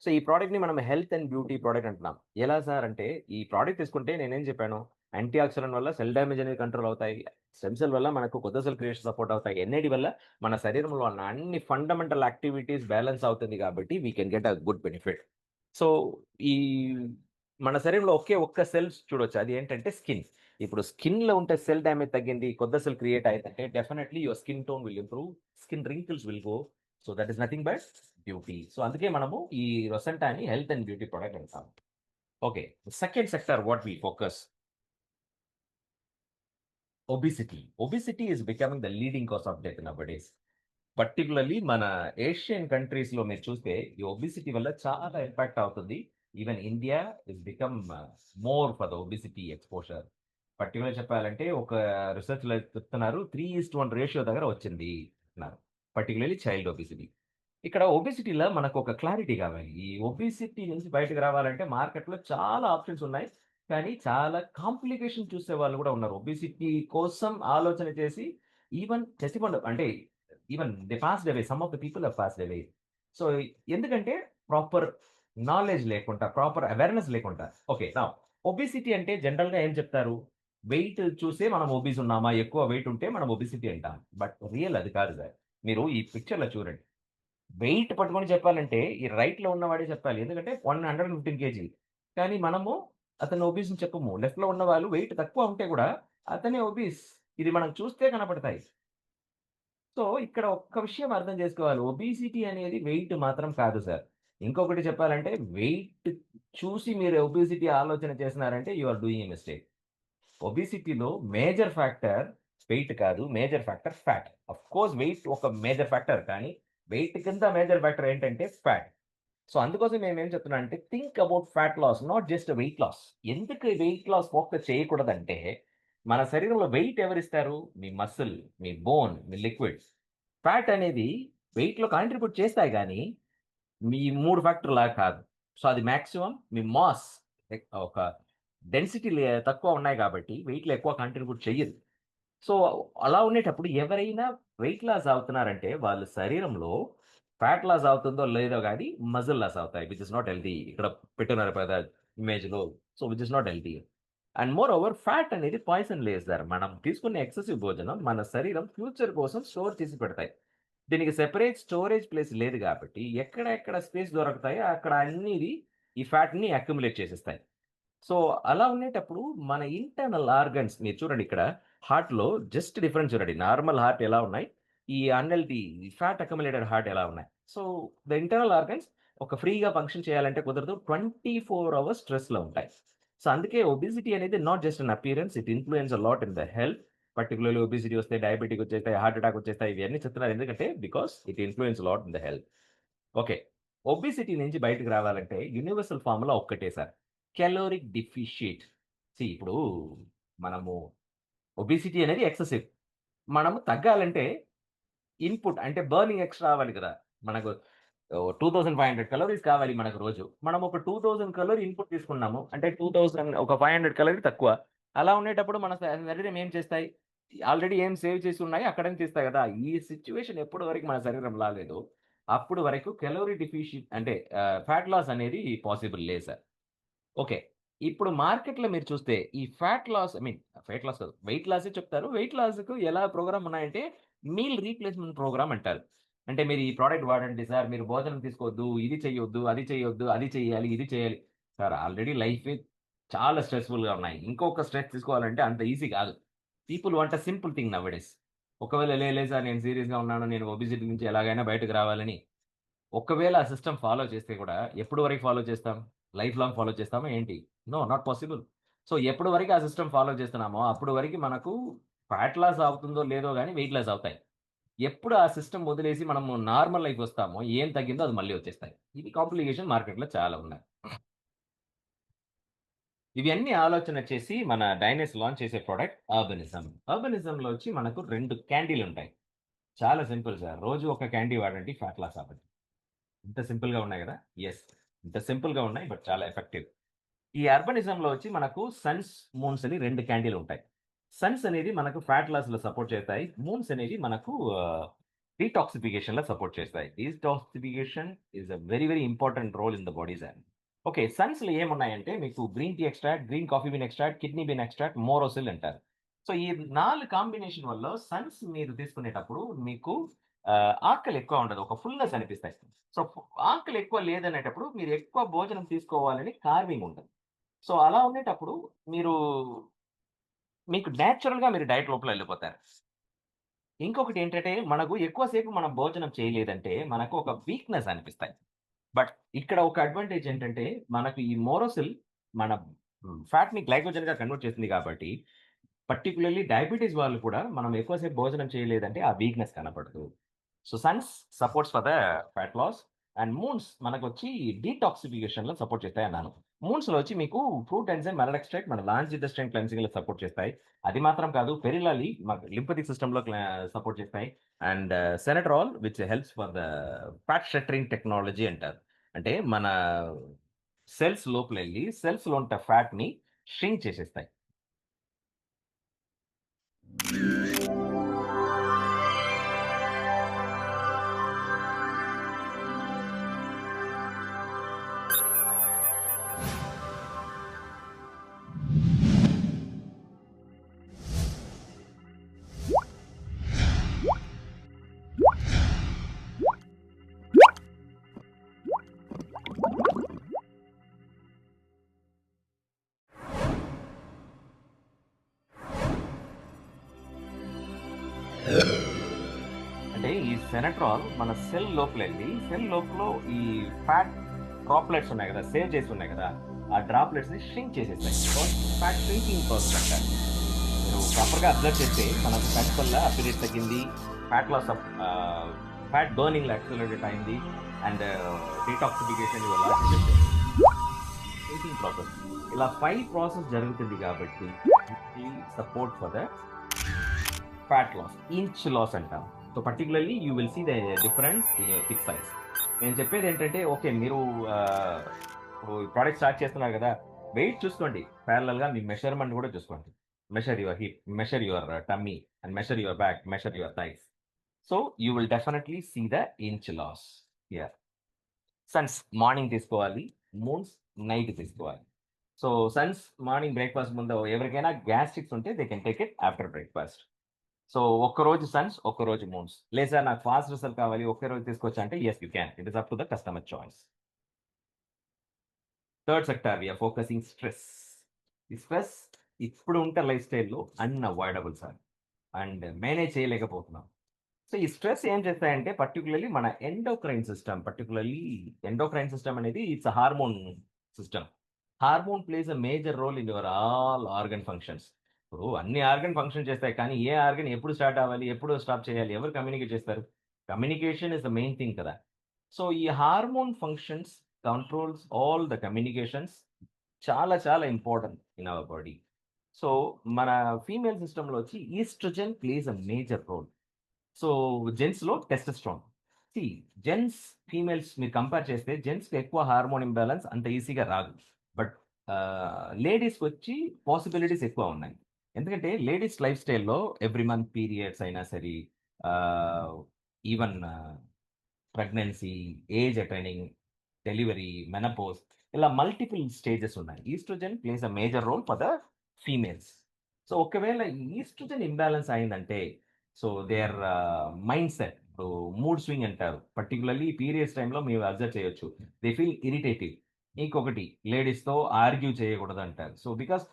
సో ఈ ప్రోడక్ట్‌ని మనం హెల్త్ అండ్ బ్యూటీ ప్రోడక్ట్ అంటున్నాం. ఎలా సార్ అంటే ఈ ప్రోడక్ట్ తీసుకుంటే నేనేం చెప్పాను? యాంటీ ఆక్సిడెంట్ వల్ల సెల్ డ్యామేజ్ అనేది కంట్రోల్ అవుతాయి. స్టెమ్ సెల్ వల్ల మనకు కొత్త సెల్ క్రియేషన్ సపోర్ట్ అవుతాయి. ఎన్ఏడి వల్ల మన శరీరంలో ఉన్న అన్ని ఫండమెంటల్ యాక్టివిటీస్ బ్యాలెన్స్ అవుతుంది కాబట్టి we can get a good benefit. So, ఈ మన శరీరంలో ఒకే ఒక్క సెల్స్ చూడొచ్చు. అది ఏంటంటే స్కిన్. ఇప్పుడు స్కిన్‌లో ఉంటే సెల్ డ్యామేజ్ తగ్గింది. కొత్త సెల్ క్రియేట్ అయిందంటే definitely your skin tone will improve. Skin wrinkles will go. So, that is nothing but beauty. So, అందుకే మనము ఈ రొసెంటాని హెల్త్ అండ్ బ్యూటీ ప్రొడక్ట్ అంటాం. Okay. Second sector what we focus obesity. Obesity is becoming the leading cause of death nowadays. Particularly మన Asian కంట్రీస్‌లో మీరు చూస్తే ఈ ఒబెసిటీ వల్ల చాలా ఇంపాక్ట్ అవుతుంది. Even India is become more for the obesity exposure. పర్టిక్యులర్‌గా చెప్పాలంటే ఒక రిసర్చ్‌లో చెప్తున్నారు 3:1 రేషియో దగ్గర వచ్చింది అంటున్నారు. Particularly child obesity. ఇక్కడ ఒబెసిటీలో మనకొక క్లారిటీ కావాలి. ఈ ఒబెసిటీ నుంచి బయటకి రావాలంటే మార్కెట్‌లో చాలా ఆప్షన్స్ ఉన్నాయి. కానీ చాలా కాంప్లికేషన్ చూసేవాళ్ళు కూడా ఉన్నారు. ఒబెసిటీ కోసం ఆలోచన చేసి ఈవెన్ చచ్చిపోండు అంటే even they passed away. Some of the people have passed away. So, ఎందుకంటే ప్రాపర్ నాలెడ్జ్ లేకుండా, ప్రాపర్ అవేర్‌నెస్ లేకుండా. ఓకే. నౌ ఒబెసిటీ అంటే జనరల్‌గా ఏం చెప్తారు? వెయిట్ చూసే మనం ఒబీస్ ఉన్నామా? ఎక్కువ వెయిట్ ఉంటే మనం ఒబెసిటీ అంటాం. బట్ రియల్ అది కాదు సార్. మీరు ఈ పిక్చర్‌లో చూడండి. వెయిట్ పట్టుకొని చెప్పాలంటే, ఈ రైట్‌లో ఉన్నవాడే చెప్పాలి. ఎందుకంటే 115 కేజీ. కానీ మనము అతను ఒబీస్ అని చెప్పము. లెఫ్ట్‌లో ఉన్నవాళ్ళు వెయిట్ తక్కువ ఉంటే గూడా అతనే ఒబీస్. ఇది మనం చూస్తే కనపడతాయి. సో, ఇక్కడ ఒక్క విషయం అర్థం చేసుకోవాలి. ఒబేసిటీ అనేది వెయిట్ మాత్రం కాదు సార్. ఇంకొకటి చెప్పాలంటే వెయిట్ చూసి మీరు ఒబేసిటీ ఆలోచన చేస్తున్నారంటే you are doing a mistake. ఒబెసిటీలో మేజర్ ఫ్యాక్టర్ వెయిట్ కాదు. Major factor fat. Of course weight ఒక మేజర్ ఫ్యాక్టర్. కానీ వెయిట్ కింద మేజర్ ఫ్యాక్టర్ ఏంటంటే ఫ్యాట్. సో, అందుకోసం మేమేం చెప్తున్నానంటే think about fat loss not just weight loss. ఎందుకు వెయిట్ లాస్ ఫోకస్ చేయకూడదంటే, మన శరీరంలో వెయిట్ ఎవరిస్తారు? మీ మసిల్, మీ బోన్, మీ లిక్విడ్స్. ఫ్యాట్ అనేది వెయిట్‌లో కాంట్రిబ్యూట్ చేస్తాయి గానీ, మీ 3 ఫ్యాక్టర్‌లాగా కాదు. సో, అది మాక్సిమం మీ మాస్ ఒక డెన్సిటీ తక్కువ ఉన్నాయి గాబట్టి వెయిట్‌లో ఎక్కువ కాంట్రిబ్యూట్ చెయ్యదు. సో, అలా ఉండేటప్పుడు ఎవరైనా వెయిట్ లాస్ అవుతున్నారంటే, వాళ్ళ శరీరంలో ఫ్యాట్ లాస్ అవుతుందో లేదో గానీ, మజిల్ లాస్ అవుతాయి. Which is not healthy. ఇక్కడ పెట్టున్నారు కదా ఇమేజ్‌లో. So, which is not healthy. And more over fat అనేది పాయిజన్ లేసారు. మనం తీసుకునే ఎక్సెసివ్ భోజనం మన శరీరం ఫ్యూచర్ కోసం స్టోర్ చేసి పెడతాయి. దీనికి సెపరేట్ స్టోరేజ్ ప్లేస్ లేదు గాబట్టి, ఎక్కడ స్పేస్ దొరుకుతాయో అక్కడ అన్నీది ఈ ఫ్యాట్‌ని అక్యుములేట్ చేసేస్తాయి. సో, అలా ఉండేటప్పుడు మన ఇంటర్నల్ ఆర్గన్స్ మీరు చూడండి ఇక్కడ హార్ట్‌లో జస్ట్ డిఫరెన్స్ చూడండి. నార్మల్ హార్ట్ ఎలా ఉన్నాయి, ఈ అన్‌హెల్తీ ఫ్యాట్ అక్యుములేటెడ్ హార్ట్ ఎలా ఉన్నాయి. సో, ద ఇంటర్నల్ ఆర్గన్స్ ఒక ఫ్రీగా ఫంక్షన్ చేయాలంటే కుదరదు. 24 అవర్స్ స్ట్రెస్‌లో ఉంటాయి. సో అందుకే ఒబిసిటీ అనేది not just an appearance, it influence a lot in the health. Particularly obesity వస్తే డయాబెటిక్ వచ్చేస్తాయి, హార్ట్ అటాక్ వచ్చేస్తాయి. ఇవన్నీ చెప్తున్నారు ఎందుకంటే because it influence lot in the health. Okay. Obesity నుంచి బయటకి రావాలంటే యూనివర్సల్ ఫార్ములా ఒక్కటే సార్. క్యాలోరిక్ డెఫిషియట్. ఇప్పుడు మనము ఒబిసిటీ అనేది ఎక్సెసివ్. మనము తగ్గాలంటే ఇన్‌పుట్ అంటే బర్నింగ్ ఎక్స్‌ట్రా అవ్వాలి కదా! మనకు 2500 కలోరీస్ కావాలి మనకు రోజు. మనం ఒక 2000 కలోరీ ఇన్‌పుట్ తీసుకున్నాము. అంటే 2000 ఒక 500 కలోరీ తక్కువ. అలా ఉండేటప్పుడు మన శరీరం ఏం చేస్తాయి? ఆల్రెడీ ఏం సేవ్ చేసి ఉన్నాయి అక్కడనే తీస్తాయి కదా! ఈ సిట్యుయేషన్ ఎప్పటి వరకు మన శరీరం రాలేదో, అప్పుడు వరకు క్యాలోరీ డెఫిషియట్ అంటే ఫాట్ లాస్ అనేది పాసిబుల్ లేదు సార్. ఓకే. ఇప్పుడు మార్కెట్‌లో మీరు చూస్తే ఈ fat loss I mean fat loss కాదు. వెయిట్ లాసే చెప్తారు. వెయిట్ లాస్‌కు ఎలా ప్రోగ్రామ్ ఉన్నాయంటే మీల్ రీప్లేస్‌మెంట్ ప్రోగ్రామ్ అంటారు. అంటే మీరు ఈ ప్రొడక్ట్ వాడండి సార్. మీరు భోజనం తీసుకోవద్దు. ఇది చేయొద్దు, అది చేయొద్దు, అది చేయాలి, ఇది చేయాలి. సార్ ఆల్రెడీ లైఫే చాలా స్ట్రెస్‌ఫుల్‌గా ఉన్నాయి. ఇంకొక స్ట్రెస్ తీసుకోవాలంటే అంత ఈజీ కాదు. People want a simple thing nowadays. ఒకవేళ లేదు సార్ నేను సీరియస్‌గా ఉన్నాను. నేను ఒబెసిటీ నుంచి ఎలాగైనా బయటకు రావాలని ఒకవేళ ఆ సిస్టమ్ ఫాలో చేస్తే కూడా ఎప్పటి వరకు ఫాలో చేస్తాం? లైఫ్ లాంగ్ ఫాలో చేస్తామా ఏంటి? No, not possible. సో, ఎప్పటి వరకు ఆ సిస్టమ్ ఫాలో చేస్తున్నామో అప్పుడు వరకు మనకు ఫ్యాట్ లాస్ అవుతుందో లేదో గాని వెయిట్ లాస్ అవుతాయి. ఎప్పుడు ఆ సిస్టమ్ వదిలేసి మనము నార్మల్ లైఫ్ వస్తామో ఏం తగ్గిందో అది మళ్ళీ వచ్చేస్తాయి. ఇది కాంప్లికేషన్ మార్కెట్‌లో చాలా ఉన్నాయి. ఇవన్నీ ఆలోచన చేసి మన డైనస్ లాంచ్ చేసే ప్రొడక్ట్ అర్బనిజం. అర్బనిజంలో వచ్చి మనకు 2 క్యాండీలుంటాయి. చాలా సింపుల్ సార్. రోజు ఒక క్యాండీ వాడండి ఫ్యాట్ లాస్ అవ్వండి. ఇంత సింపుల్‌గా ఉన్నాయి గదా! యెస్. ఇంత సింపుల్‌గా ఉన్నాయి. బట్ చాలా ఎఫెక్టివ్. ఈ అర్బనిజంలో వచ్చి మనకు సన్స్, మూన్స్ అని 2 క్యాండిలుంటాయి. సన్స్ అనేది మనకు ఫ్యాట్ లాస్‌లో సపోర్ట్ చేస్తాయి. మూన్స్ అనేవి మనకు డీటాక్సిఫికేషన్‌లో సపోర్ట్ చేస్తాయి. Detoxification is a very, very important role in the body sir. Okay. సన్స్‌లో ఏమున్నాయంటే మీకు green tea extract, green coffee bean extract, kidney bean extract, Morosil అంటారు. సో, ఈ 4 కాంబినేషన్ వల్ల సన్స్ మీరు తీసుకునేటప్పుడు మీకు ఆకలి ఎక్కువ ఉండదు. ఒక ఫుల్‌నెస్ అనిపిస్తాయి. సో, ఆకలి ఎక్కువ లేదనేటప్పుడు మీరు ఎక్కువ భోజనం తీసుకోవాలని కార్వింగ్ ఉంటది. సో, అలా ఉండేటప్పుడు మీరు మీకు నేచురల్‌గా మీరు డైట్ లోపల ఎళ్ళిపోతారు. ఇంకొకటేంటంటే మనకు ఎక్కువ సేపు మనం భోజనం చేయలేదంటే మనకు ఒక వీక్‌నెస్ అనిపిస్తాయి. బట్ ఇక్కడ ఒక అడ్వాంటేజ్ ఏంటంటే, మనకు ఈ మోరోసిల్ మన ఫ్యాట్‌ని గ్లైకోజెన్‌గా కన్వర్ట్ చేస్తుంది కాబట్టి, పర్టిక్యులర్‌లీ డయాబెటిస్ వాళ్ళు కూడా మనం ఎక్కువ సేపు భోజనం చేయలేదంటే ఆ వీక్‌నెస్ కనపడదు. So, suns supports for the fat loss and moons మనకొచ్చి డీటాక్సిఫికేషన్‌లో సపోర్ట్ చేస్తాయన్నాను. మూన్స్‌లో వచ్చి మీకు ఫ్రూట్ ఎంజైమ్ మెలడ్ ఎక్స్ట్రాక్ట్ మన లాంజ్ ఇంటెస్టైన్ క్లెన్జింగ్‌లో సపోర్ట్ చేస్తాయి. అది మాత్రం కాదు పెరిలాలి లింఫాటిక్ సిస్టమ్‌లో సపోర్ట్ చేస్తాయి. And Sinetrol which helps for the fat shattering technology అంటారు. అంటే మన సెల్స్ లోపలెళ్లి సెల్స్‌లో ఉంట ఫ్యాట్‌ని ష్రింక్ చేసేస్తాయి. అంటే ఈ సెనట్రాల్ మన సెల్ లోపలెళ్లి, సెల్ లోపల ఈ ఫ్యాట్ డ్రాప్లెట్స్ ఉన్నాయి గదా! సేవ్ చేసి ఉన్నాయి గదా! ఆ డ్రాప్లెట్స్‌ని ష్రింక్ చేసేస్తాయి. సో, ఫ్యాట్ షింకింగ్ ప్రాసెస్ అంటారు. మీరు ప్రాపర్‌గా అబ్జర్వ్ చేస్తే మనకు ఫ్యాట్ వల్ల అపెటైట్ తగ్గింది. ఫ్యాట్ లాస్ ఆఫ్ ఫ్యాట్ బర్నింగ్‌లో యాక్సిలరేట్ అయింది. And detoxification your last shrinking process. ఇలా 5 ప్రాసెస్ జరుగుతుంది కాబట్టి support for the fat loss, inch loss అంటాం. So, particularly you will see the difference in your thick size. నేను చెప్పేదేంటంటే okay. మీరు ఇప్పుడు ప్రొడక్ట్ స్టార్ట్ చేస్తున్నారు గదా! వెయిట్ చూసుకోండి. పారలెల్‌గా మీ మెజర్‌మెంట్ గూడా చూసుకోండి. Measure your hip, measure your tummy and measure your back, measure your thighs. So, you will definitely see the inch loss. Yeah! Suns morning తీసుకోవాలి. మూన్స్ నైట్ తీసుకోవాలి. So, suns morning breakfast ముందు ఎవరికైనా gastrics ఉంటే they can take it after breakfast. So, ఒక్కరోజు suns, ఒక్కరోజు moons. లేదు sir నాకు fast result కావాలి. ఒకే రోజు తీసుకోవచ్చా అంటే yes you can. It is up to the customer choice. Third sector we are focusing stress. ఈ స్ట్రెస్ ఇప్పుడు ఉంటే లైఫ్ స్టైల్‌లో అన్‌అవాయిడబుల్ సార్. అండ్ మేనేజ్ చేయలేకపోతున్నాం. సో, ఈ స్ట్రెస్ ఏం చేస్తాయంటే పర్టిక్యులర్‌లీ మన ఎండోక్రైన్ సిస్టమ్ అనేది it's a hormone system. Hormone plays a major role in your all organ functions. ఇప్పుడు అన్ని ఆర్గన్ ఫంక్షన్ చేస్తాయి, కానీ ఏ ఆర్గన్ ఎప్పుడు స్టార్ట్ అవ్వాలి, ఎప్పుడు స్టాప్ చేయాలి, ఎవరు కమ్యూనికేట్ చేస్తారు? Communication is the main thing కదా! సో, ఈ hormone functions controls all the communications. చాలా చాలా important in our body. So, మన ఫీమేల్ సిస్టమ్‌లో వచ్చి estrogen plays a major role. So, జెంట్స్‌లో టెస్టోస్టెరాన్. సీ, జెంట్స్, ఫీమేల్స్ మీరు కంపేర్ చేస్తే జెంట్స్‌కి ఎక్కువ హార్మోన్ ఇంబాలెన్స్ అంత ఈజీగా రాదు. బట్ లేడీస్‌కొచ్చి పాసిబిలిటీస్ ఎక్కువ ఉన్నాయి. ఎందుకంటే లేడీస్ లైఫ్ స్టైల్‌లో ఎవ్రీ మంత్ పీరియడ్స్ అయినా సరే, ah, even pregnancy, age attaining, delivery, menopause, ఇలా మల్టిపుల్ స్టేజెస్ ఉన్నాయి. Estrogen plays a major role for the females. So, ఒకవేళ ఈ ఈస్ట్రోజన్ ఇంబాలెన్స్ అయిందంటే, సో దేర్ మైండ్ సెట్, ఇప్పుడు మూడ్ స్వింగ్ అంటారు. పర్టిక్యులర్‌లీ పీరియడ్స్ టైమ్‌లో మీరు అబ్జర్వ్ చేయొచ్చు. They feel irritative. ఇంకొకటి, లేడీస్‌తో ఆర్గ్యూ చేయకూడదంటారు. So, because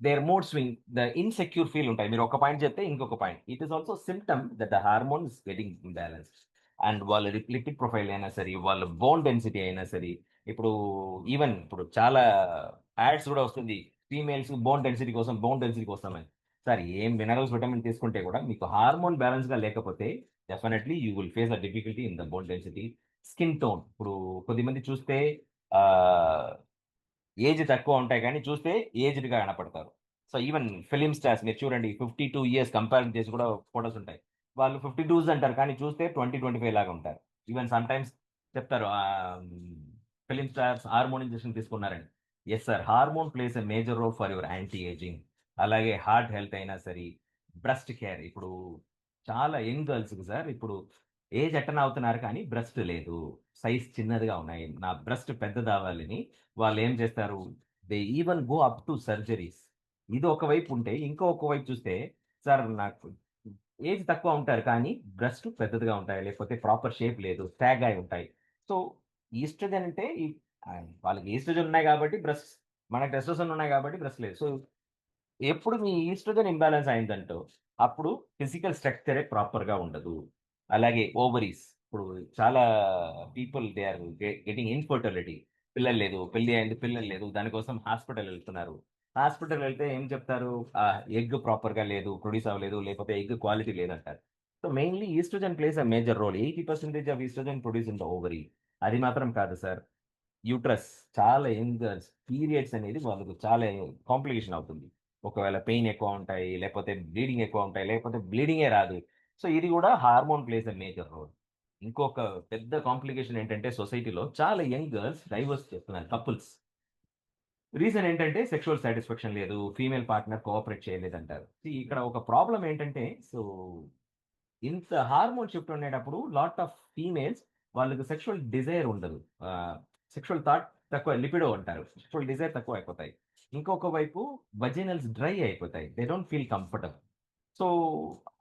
their mood swing, the insecure feel ఉంటాయి. మీరు ఒక పాయింట్ చెప్తే ఇంకొక point. It is also symptom that the hormone is getting imbalanced. And వాళ్ళ లిపిడ్ ప్రొఫైల్ అయినా సరే, వాళ్ళ బోన్ డెన్సిటీ అయినా సరే, ఇప్పుడు ఈవెన్ ఇప్పుడు చాలా యాడ్స్ కూడా వస్తుంది. ఫీమేల్స్ బోన్ డెన్సిటీ కోసం అని. సార్, ఏం మినరల్స్, విటమిన్ తీసుకుంటే కూడా మీకు హార్మోన్ బ్యాలెన్స్‌గా లేకపోతే definitely you will face a difficulty in the bone density. Skin tone, ఇప్పుడు కొద్దిమంది చూస్తే ఆహ్ ఏజ్ తక్కువ ఉంటాయి గానీ, చూస్తే ఏజ్డ్‌గా కనపడతారు. సో, ఈవెన్ ఫిల్మ్ స్టార్స్ మీరు చూడండి, 52 ఇయర్స్ కంపారిజన్ చేసి కూడా ఫోటోస్ ఉంటాయి. వాళ్ళు 52స్ అంటారు, కానీ చూస్తే 20, 25 లాగా ఉంటారు. ఈవెన్ సమ్‌టైమ్స్ చెప్తారు, ఫిల్మ్ స్టార్స్ హార్మోన్ ఇంజెక్షన్ తీసుకున్నారని. Yes sir, hormone plays a major role for your anti ageing. అలాగే హార్ట్ హెల్త్ అయినా సరే, బ్రెస్ట్ కేర్. ఇప్పుడు చాలా యంగ్ గర్ల్స్‌కి సార్, ఇప్పుడు ఏజ్ అటెన్ అవుతున్నారు కానీ బ్రెస్ట్ లేదు. సైజ్ చిన్నదిగా ఉన్నాయి. నా బ్రెస్ట్ పెద్దదవ్వాలని వాళ్ళేం చేస్తారు, they even go up to surgeries. ఇది ఒక వైపు ఉంటే, ఒక వైపు చూస్తే, సార్ నాకు ఏజ్ తక్కువ ఉంటారు కానీ బ్రెస్ట్ పెద్దదిగా ఉంటాయి. లేకపోతే ప్రాపర్ షేప్ లేదు. స్టాగ్ అయి ఉంటాయి. సో, ఈస్ట్రోజన్ అంటే వాళ్ళకి ఈస్ట్రోజన్ ఉన్నాయి కాబట్టి బ్రెస్ట్, మనకు టెస్టోస్టెరాన్ ఉన్నాయి కాబట్టి బ్రెస్ట్ లేదు. సో, ఎప్పుడు మీ ఈస్ట్రోజన్ ఇంబాలెన్స్ అయిందంటో, అప్పుడు ఫిజికల్ స్ట్రక్చరే ప్రాపర్‌గా ఉండదు. అలాగే ఓవరీస్, ఇప్పుడు చాలా people they are getting infertility. పిల్లలు లేదు, పెళ్లి అయింది, పిల్లలు లేదు. దానికోసం హాస్పిటల్ ఎళ్తున్నారు. హాస్పిటల్ ఎళ్తే ఏం చెప్తారు? ఎగ్ ప్రాపర్‌గా లేదు, ప్రొడ్యూస్ అవ్వలేదు, లేకపోతే ఎగ్ క్వాలిటీ లేదంటారు. So, mainly estrogen plays a major role. 80% of estrogen produce in the ovary. అది మాత్రం కాదు సార్. యూట్రస్, చాలా యంగ్ గర్ల్స్ పీరియడ్స్ అనేది వాళ్ళకి చాలా కాంప్లికేషన్ అవుతుంది. ఒకవేళ పెయిన్ ఎక్కువ ఉంటాయి, లేకపోతే బ్లీడింగ్ ఎక్కువ ఉంటాయి, లేకపోతే బ్లీడింగే రాదు. సో, ఇది కూడా hormone plays a major role. ఇంకొక పెద్ద కాంప్లికేషన్ ఏంటంటే, సొసైటీలో చాలా యంగ్ గర్ల్స్ డైవోర్స్ చేస్తున్నారు కపుల్స్. రీజన్ ఏంటంటే సెక్సువల్ సాటిస్ఫాక్షన్ లేదు, ఫీమేల్ పార్ట్నర్ కోఆపరేట్ చేయలేదంటారు. ఇక్కడ ఒక ప్రాబ్లమ్ ఏంటంటే, సో ఇంత హార్మోన్ షిఫ్ట్ ఉండేటప్పుడు లాట్ ఆఫ్ ఫీమేల్స్, వాళ్ళకి సెక్షువల్ డిజైర్ ఉండదు. సెక్షువల్ థాట్ తక్కువ, లిపిడో అంటారు. సెక్షువల్ డిజైర్ తక్కువ అయిపోతాయి. ఇంకొక వైపు వజైనల్స్ డ్రై అయిపోతాయి. They don't feel comfortable. So,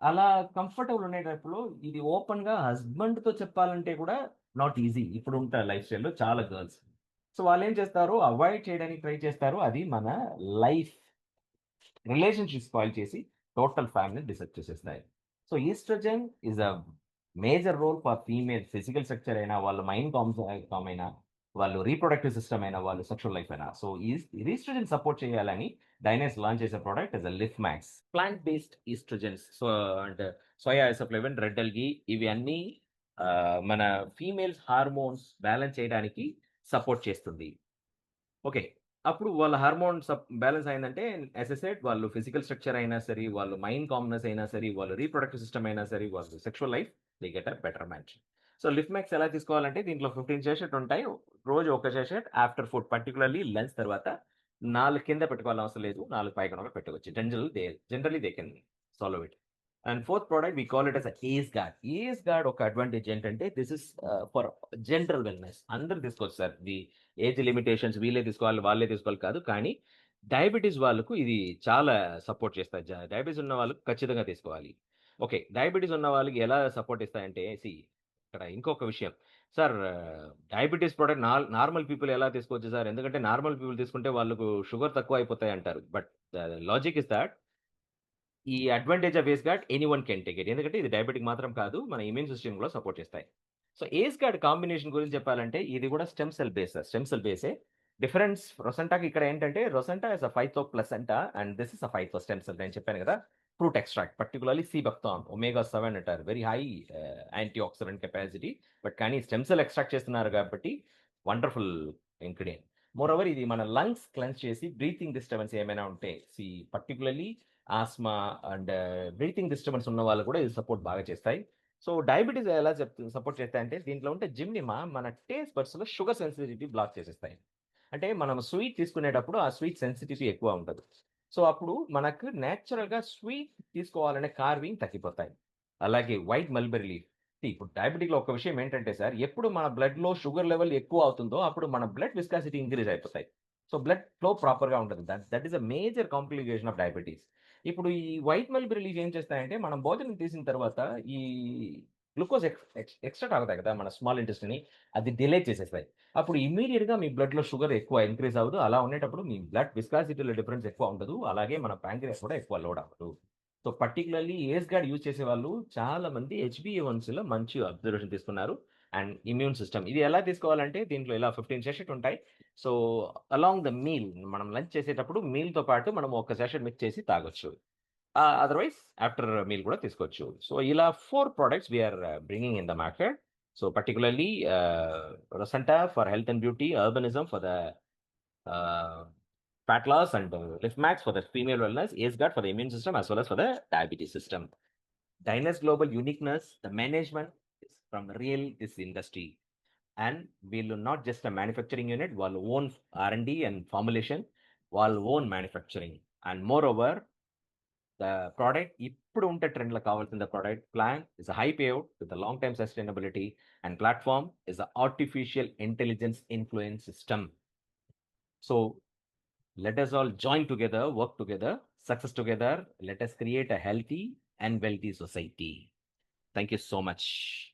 అలా కంఫర్టబుల్ ఉండేటప్పుడు ఇది ఓపెన్‌గా హస్బాండ్‌తో చెప్పాలంటే కూడా నాట్ ఈజీ. ఇప్పుడుంట లైఫ్ స్టైల్‌లో చాలా గర్ల్స్. సో, వాళ్ళేం చేస్తారు, అవాయిడ్ చేయడానికి ట్రై చేస్తారు. అది మన లైఫ్ రిలేషన్‌షిప్ స్పాయిల్ చేసి టోటల్ ఫ్యామిలీని డిసైడ్ చేసేస్తాయి. So, oestrogen is a major role for female physical structure అయినా, వాళ్ళ మైండ్ కామ్ అయినా, వాళ్ళు రీప్రొడక్టివ్ సిస్టమ్ అయినా, వాళ్ళు సెక్షువల్ లైఫ్ అయినా. సో, ఈస్ట్రోజన్ సపోర్ట్ చేయాలని డైనస్ లాంచ్ చేసే product is a Lifmax. Plant based estrogens. So, అంటే సోయా ఐసోఫ్లేవిన్, రెడ్ ఆల్గి, ఇవి అన్నీ మన ఫీమేల్స్ హార్మోన్స్ బ్యాలెన్స్ చేయడానికి సపోర్ట్ చేస్తుంది. ఓకే. అప్పుడు వాళ్ళ హార్మోన్ బ్యాలెన్స్ అయిందంటే, యాస్ ఐ సెడ్, వాళ్ళు ఫిజికల్ స్ట్రక్చర్ అయినా సరే, వాళ్ళు మైండ్ కామ్‌నెస్ అయినా సరే, వాళ్ళు రీప్రొడక్టివ్ సిస్టమ్ అయినా సరే, వాళ్ళు sexual life, they get a better match. So, Lifmax ఎలా తీసుకోవాలంటే, దీంట్లో 15 సాషెట్ ఉంటాయి. రోజు ఒక sachet after food, particularly lunch తర్వాత 4 కింద పెట్టుకోవాల్సిన అవసరం లేదు. 4 పైన కూడా పెట్టుకోవచ్చు. Generally they can solve it. And fourth product we call it as ace guard. Ace guard ఒక అడ్వాంటేజ్ ఏంటంటే, this is for general wellness. అందరూ తీసుకోవచ్చు సార్. ఏజ్ లిమిటేషన్స్ వీళ్ళే తీసుకోవాలి, వాళ్ళే తీసుకోవాలి కాదు. కానీ డయాబెటిస్ వాళ్ళకు ఇది చాలా సపోర్ట్ చేస్తాయి. డయాబెటిస్ ఉన్న వాళ్ళు ఖచ్చితంగా తీసుకోవాలి. ఓకే. డయాబెటిస్ ఉన్న వాళ్ళకి ఎలా సపోర్ట్ ఇస్తాయంటే, ఇక్కడ ఇంకొక విషయం. Sir, diabetes product normal people ఎలా తీసుకోవచ్చు సార్? ఎందుకంటే నార్మల్ పీపుల్ తీసుకుంటే వాళ్ళకు షుగర్ తక్కువ అయిపోతాయి అంటారు. But the logic is that ఈ advantage of Ace Guard anyone can take it. ఎందుకంటే ఇది డయాబెటిక్ మాత్రం కాదు, మన ఇమ్యూన్ సిస్టమ్ కూడా సపోర్ట్ చేస్తాయి. సో, ఏస్ గార్డ్ కాంబినేషన్ గురించి చెప్పాలంటే, ఇది కూడా స్టెమ్ సెల్ బేసే. డిఫరెన్స్ రొసెంటాకి ఇక్కడ ఏంటంటే Rocenta is a phyto placenta and this is a phyto stem cell. నేను చెప్పాను కదా! Fruit extract particularly sea buckthorn, omega 7 అంటారు. Very high anti oxidant capacity. But కానీ స్టెమ్ సెల్ ఎక్స్ట్రాక్ట్ చేస్తున్నారు కాబట్టి వండర్‌ఫుల్ ఇంగ్రీడియెంట్. మోరోవర్ ఇది మన లంగ్స్ క్లెన్స్ చేసి బ్రీతింగ్ డిస్టర్బెన్స్ ఏమైనా ఉంటే particularly asthma and breathing disturbance ఉన్న వాళ్ళు కూడా ఇది సపోర్ట్ బాగా చేస్తాయి. సో డయాబెటిస్ ఎలా సపోర్ట్ చేస్తాయంటే దీంట్లో ఉంటే జిమ్నిమా మన టేస్ట్ బడ్స్‌లో షుగర్ సెన్సిటివిటీ బ్లాక్ చేసేస్తాయి. అంటే మనం స్వీట్ తీసుకునేటప్పుడు ఆ స్వీట్ సెన్సిటివిటీ ఎక్కువ ఉంటది. సో, అప్పుడు మనకు నేచురల్‌గా స్వీట్ తీసుకోవాలనే కార్వింగ్ తగ్గిపోతాయి. అలాగే వైట్ మల్బెర్రీ లీఫ్ టీ. ఇప్పుడు డయాబెటిక్‌లో ఒక విషయం ఏంటంటే సార్, ఎప్పుడు మన బ్లడ్‌లో షుగర్ లెవెల్ ఎక్కువ అవుతుందో, అప్పుడు మన బ్లడ్ విస్కాసిటీ ఇంక్రీజ్ అయిపోతాయి. సో, బ్లడ్ ఫ్లో ప్రాపర్‌గా ఉండదు. That that is a major complication of diabetes. ఇప్పుడు ఈ వైట్ మల్బెర్రీ లీఫ్ ఏం చేస్తాయంటే, మనం భోజనం తీసిన తర్వాత ఈ గ్లూకోజ్ ఎక్స్‌ట్రా తాగుతాయి కదా! మన స్మాల్ ఇంటెస్టిన్‌ని అది డిలే చేసేస్తాయి. అప్పుడు ఇమ్మీడియేట్‌గా మీ బ్లడ్‌లో షుగర్ ఎక్కువ ఇంక్రీజ్ అవ్వదు. అలా ఉండేటప్పుడు మీ బ్లడ్ విస్కాసిటీలో డిఫరెన్స్ ఎక్కువ ఉండదు. అలాగే మన పాంక్రియాస్ కూడా ఎక్కువ లోడ్ అవ్వదు. సో, పర్టిక్యులర్‌లీ ఏస్ గార్డ్ యూజ్ చేసేవాళ్ళు చాలా మంది హెచ్‌బీఏ1సీలో మంచి అబ్జర్వేషన్ తీసుకున్నారు. అండ్ ఇమ్యూన్ సిస్టమ్ ఇది ఎలా తీసుకోవాలంటే దీంట్లో ఇలా 15 సెషెట్ ఉంటాయి. సో, అలాంగ్ ద మీల్ మనం లంచ్ చేసేటప్పుడు మీల్‌తో పాటు మనం ఒక సెషెట్ మిక్స్ చేసి తాగొచ్చు. అదర్‌వైజ్ ఆఫ్టర్ మీల్ కూడా తీసుకోవచ్చు. సో, ఇలా 4 products we are bringing in the market. So, particularly Rosenta for health and beauty, Urbanism for the uh, fat loss, and Liftmax for the female wellness, AceGuard for the immune system as well as for the diabetes system. Dynas Global uniqueness, the management is from real this industry. And we'll not just a manufacturing unit, we'll own R&D and formulation, we'll own manufacturing. And moreover, the product ఇప్పుడు ఉంటే ట్రెండ్‌లో కావాల్సిన product plan is high payout with long time sustainability and platform is artificial intelligence influence system. So let us all join together, work together, success together. Let us create a healthy and wealthy society. Thank you so much.